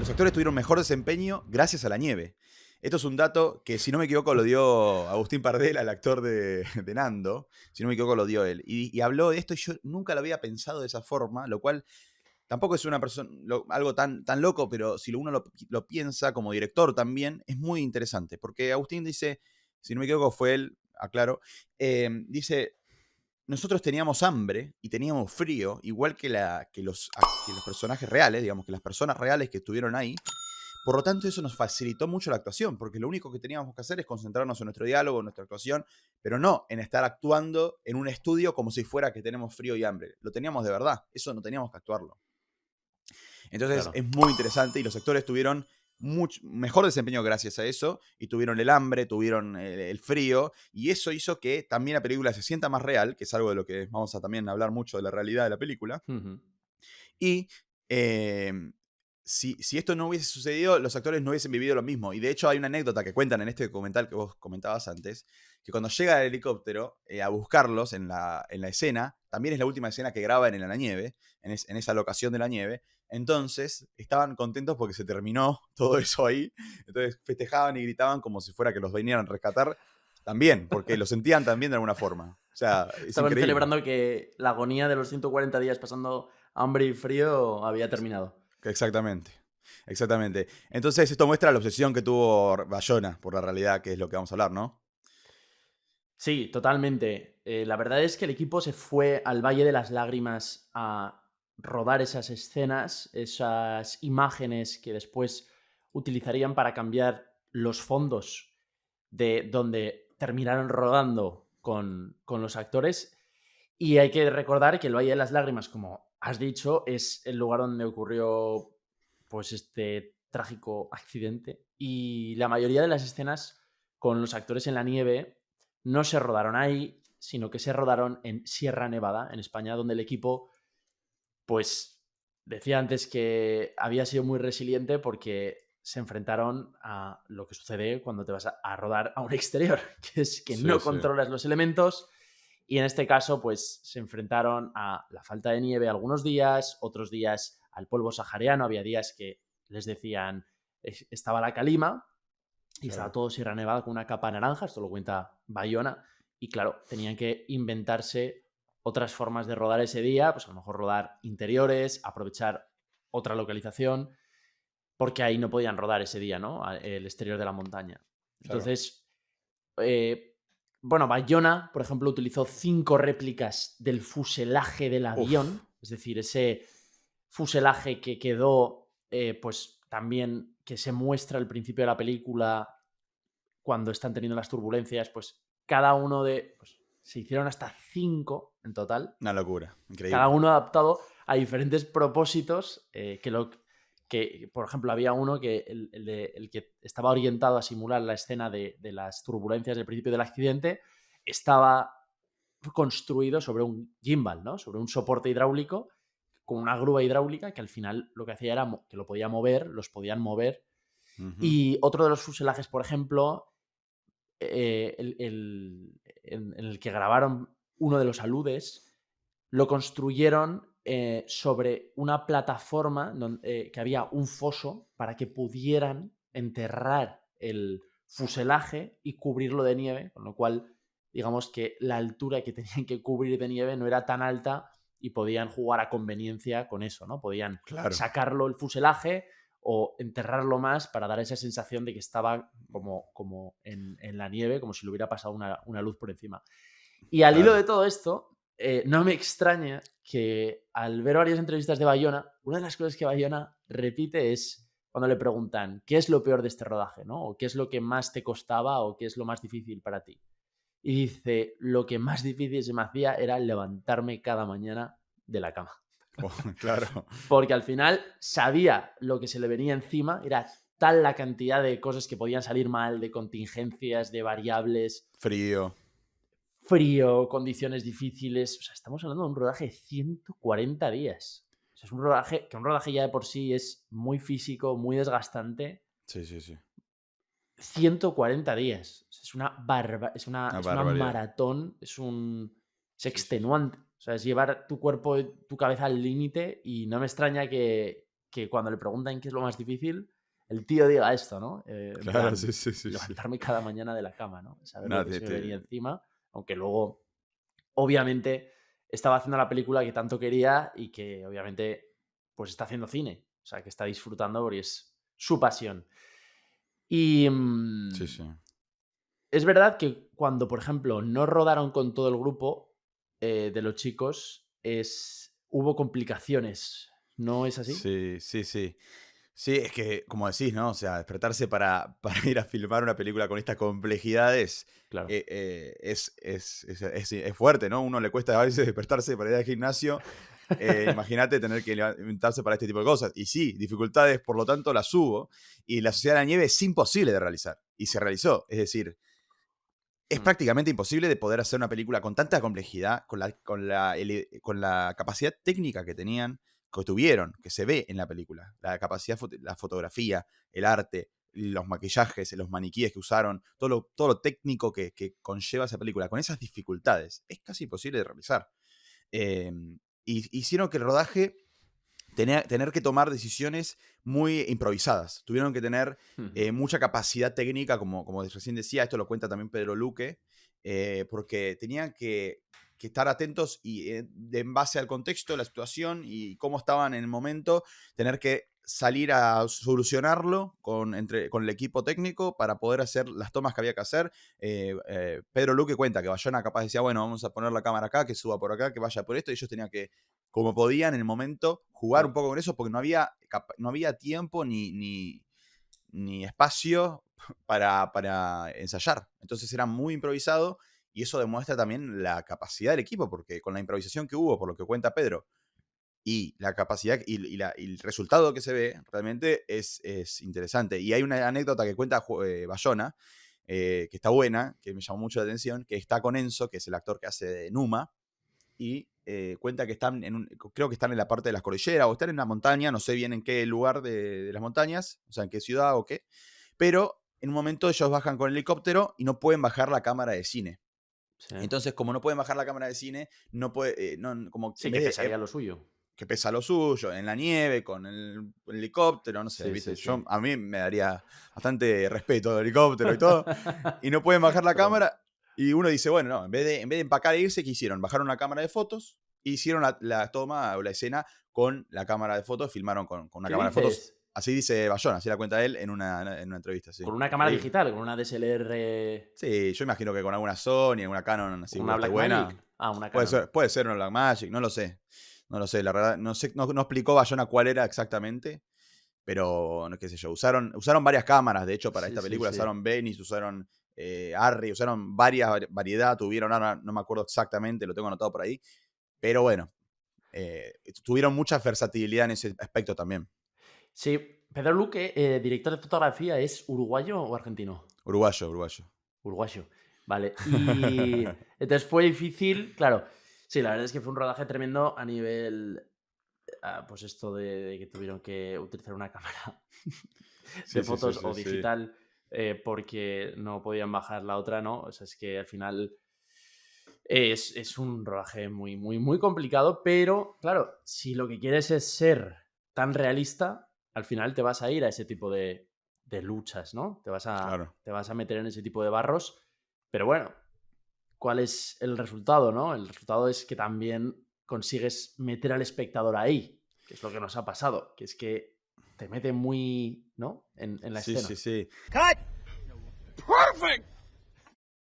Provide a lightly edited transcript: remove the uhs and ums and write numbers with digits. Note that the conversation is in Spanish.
los actores tuvieron mejor desempeño gracias a la nieve. Esto es un dato que, si no me equivoco, lo dio Agustín Pardela, el actor de Nando. Si no me equivoco, lo dio él. Y habló de esto y yo nunca lo había pensado de esa forma, lo cual tampoco es una persona, algo tan loco, pero si uno lo piensa como director también, es muy interesante. Porque Agustín dice, si no me equivoco, fue él, aclaro, dice, nosotros teníamos hambre y teníamos frío, igual que los personajes reales, digamos, que las personas reales que estuvieron ahí. Por lo tanto, eso nos facilitó mucho la actuación, porque lo único que teníamos que hacer es concentrarnos en nuestro diálogo, en nuestra actuación, pero no en estar actuando en un estudio como si fuera que tenemos frío y hambre. Lo teníamos de verdad, eso no teníamos que actuarlo. Entonces Claro. es muy interesante y los actores tuvieron mucho mejor desempeño gracias a eso, y tuvieron el hambre, tuvieron el frío, y eso hizo que también la película se sienta más real, que es algo de lo que vamos a también hablar mucho de la realidad de la película. Ujú. Y si esto no hubiese sucedido, los actores no hubiesen vivido lo mismo. Y de hecho hay una anécdota que cuentan en este documental que vos comentabas antes, que cuando llega el helicóptero a buscarlos en la escena, también es la última escena que graban en la nieve, en esa locación de la nieve. Entonces estaban contentos porque se terminó todo eso ahí. Entonces festejaban y gritaban como si fuera que los vinieran a rescatar también, porque lo sentían también de alguna forma. O sea, es Estaban increíble. celebrando que la agonía de los 140 días pasando hambre y frío había terminado. Exactamente. Exactamente. Entonces, esto muestra la obsesión que tuvo Bayona por la realidad, que es lo que vamos a hablar, ¿no? Sí, totalmente. La verdad es que el equipo se fue al Valle de las Lágrimas a rodar esas escenas, esas imágenes que después utilizarían para cambiar los fondos de donde terminaron rodando con los actores. Y hay que recordar que el Valle de las Lágrimas, como has dicho, es el lugar donde ocurrió pues este trágico accidente. Y la mayoría de las escenas con los actores en la nieve no se rodaron ahí, sino que se rodaron en Sierra Nevada, en España, donde el equipo, pues, decía antes que había sido muy resiliente porque se enfrentaron a lo que sucede cuando te vas a rodar a un exterior, que es que Sí, no sí. controlas los elementos y en este caso, pues, se enfrentaron a la falta de nieve algunos días, otros días al polvo sahariano, había días que les decían estaba la calima, y estaba Claro. todo Sierra Nevada con una capa naranja, esto lo cuenta Bayona, y claro, tenían que inventarse otras formas de rodar ese día, pues a lo mejor rodar interiores, aprovechar otra localización, porque ahí no podían rodar ese día, ¿no? El exterior de la montaña. Claro. Entonces, eh, bueno, Bayona, por ejemplo, utilizó 5 réplicas del fuselaje del Uf. avión, es decir, ese fuselaje que quedó, pues también que se muestra al principio de la película cuando están teniendo las turbulencias, pues cada uno de... Pues, se hicieron hasta 5 en total, Una locura. cada Increíble. uno adaptado a diferentes propósitos, que, por ejemplo, había uno que el que estaba orientado a simular la escena de las turbulencias del principio del accidente estaba construido sobre un gimbal, ¿no? Sobre un soporte hidráulico con una grúa hidráulica que al final lo que hacía era que lo podía mover, los podían mover. Ujú. Y otro de los fuselajes, por ejemplo, en el que grabaron uno de los aludes, lo construyeron sobre una plataforma que había un foso para que pudieran enterrar el fuselaje y cubrirlo de nieve, con lo cual, digamos que la altura que tenían que cubrir de nieve no era tan alta y podían jugar a conveniencia con eso, ¿no? Podían Claro. sacarlo el fuselaje o enterrarlo más para dar esa sensación de que estaba como en la nieve, como si le hubiera pasado una luz por encima. Y al hilo Claro. de todo esto, no me extraña que al ver varias entrevistas de Bayona, una de las cosas que Bayona repite es cuando le preguntan qué es lo peor de este rodaje, ¿no? O qué es lo que más te costaba o qué es lo más difícil para ti. Y dice, lo que más difícil se me hacía era levantarme cada mañana de la cama. Oh, claro. Porque al final sabía lo que se le venía encima, era tal la cantidad de cosas que podían salir mal, de contingencias, de variables, Frío. frío, condiciones difíciles. O sea, estamos hablando de un rodaje de 140 días. O sea, es un rodaje ya de por sí es muy físico, muy desgastante. Sí, sí, sí. 140 días. O sea, Una es una barbaridad. maratón, es Sí, sí, sí. extenuante. O sea, es llevar tu cuerpo, tu cabeza al límite y no me extraña que que cuando le preguntan qué es lo más difícil, el tío diga esto, ¿no? En Claro, plan, sí, sí, sí, sí. levantarme cada mañana de la cama, ¿no? Saber lo No, que se me venía encima, aunque luego, obviamente, estaba haciendo la película que tanto quería y que, obviamente, pues está haciendo cine. O sea, que está disfrutando porque es su pasión. Y sí, sí. es verdad que cuando, por ejemplo, no rodaron con todo el grupo de los chicos, hubo complicaciones. ¿No es así? Sí, sí, sí. Sí, es que, como decís, ¿no? O sea, despertarse para ir a filmar una película con estas complejidades Claro. es fuerte, ¿no? Uno le cuesta a veces despertarse para ir al gimnasio. Imagínate tener que levantarse para este tipo de cosas. Y sí, dificultades, por lo tanto, las hubo. Y la Sociedad de la Nieve es imposible de realizar. Y se realizó. Es decir, es Mm, prácticamente imposible de poder hacer una película con tanta complejidad, con la capacidad técnica que tenían, que tuvieron, que se ve en la película. La capacidad, la fotografía, el arte, los maquillajes, los maniquíes que usaron, todo lo técnico que conlleva esa película, con esas dificultades, es casi imposible de realizar. Eh, y hicieron que el rodaje tener que tomar decisiones muy improvisadas. Tuvieron que tener ujú, mucha capacidad técnica, como recién decía, esto lo cuenta también Pedro Luque, porque tenían que estar atentos y en base al contexto, la situación y cómo estaban en el momento, tener que salir a solucionarlo con el equipo técnico para poder hacer las tomas que había que hacer. Pedro Luque cuenta que Bayona capaz decía, bueno, vamos a poner la cámara acá, que suba por acá, que vaya por esto, y ellos tenían que, como podían en el momento, jugar un claro. poco con eso, porque no había tiempo ni espacio para ensayar. Entonces era muy improvisado y eso demuestra también la capacidad del equipo, porque con la improvisación que hubo, por lo que cuenta Pedro, y la capacidad y el resultado que se ve realmente es interesante. Y hay una anécdota que cuenta Bayona, que está buena, que me llamó mucho la atención, que está con Enzo, que es el actor que hace de Numa, y cuenta que están creo que están en la parte de las cordilleras o están en una montaña, no sé bien en qué lugar de las montañas, o sea, en qué ciudad o qué, pero en un momento ellos bajan con el helicóptero y no pueden bajar la cámara de cine. Sí. Entonces, como no pueden bajar la cámara de cine, no puede, como Sí, en que vez de pesaría lo suyo. que pesa lo suyo, en la nieve, con el helicóptero, no sé, Sí, ¿viste? sí, sí. A mí me daría bastante respeto del helicóptero y todo, y no pueden bajar la Totalmente. cámara, y uno dice, bueno, no, en vez de empacar e irse, ¿qué hicieron? Bajaron una cámara de fotos, e hicieron la toma o la escena con la cámara de fotos, filmaron con una ¿Qué cámara de fotos, dices? así dice Bayona, así la cuenta él en una entrevista, sí. Con una cámara Increíble. digital, con una DSLR, Sí, yo imagino que con alguna Sony, alguna Canon así una buena. Blackmagic. Ah, una Canon. Puede ser una Blackmagic, no lo sé. No lo sé, la verdad. No sé, no explicó Bayona cuál era exactamente. Pero, no, qué sé yo. Usaron varias cámaras, de hecho, para Sí, esta sí, película. sí. Usaron Venice, usaron Arri, usaron varias variedad. Tuvieron, ahora no me acuerdo exactamente, lo tengo anotado por ahí. Pero bueno, tuvieron mucha versatilidad en ese aspecto también. Sí, Pedro Luque, director de fotografía, ¿es uruguayo o argentino? Uruguayo, uruguayo. Uruguayo. Vale. Y entonces fue difícil, claro. Sí, la verdad es que fue un rodaje tremendo a nivel, pues esto de que tuvieron que utilizar una cámara de Sí, sí, sí, fotos sí, o sí. digital porque no podían bajar la otra, ¿no? O sea, es que al final es un rodaje muy, muy, muy complicado, pero claro, si lo que quieres es ser tan realista, al final te vas a ir a ese tipo de luchas, ¿no? Claro. Te vas a meter en ese tipo de barros, pero bueno, ¿cuál es el resultado, no? El resultado es que también consigues meter al espectador ahí, que es lo que nos ha pasado, que es que te mete muy, ¿no? En la Sí, sí, escena. sí. Cut! Perfect!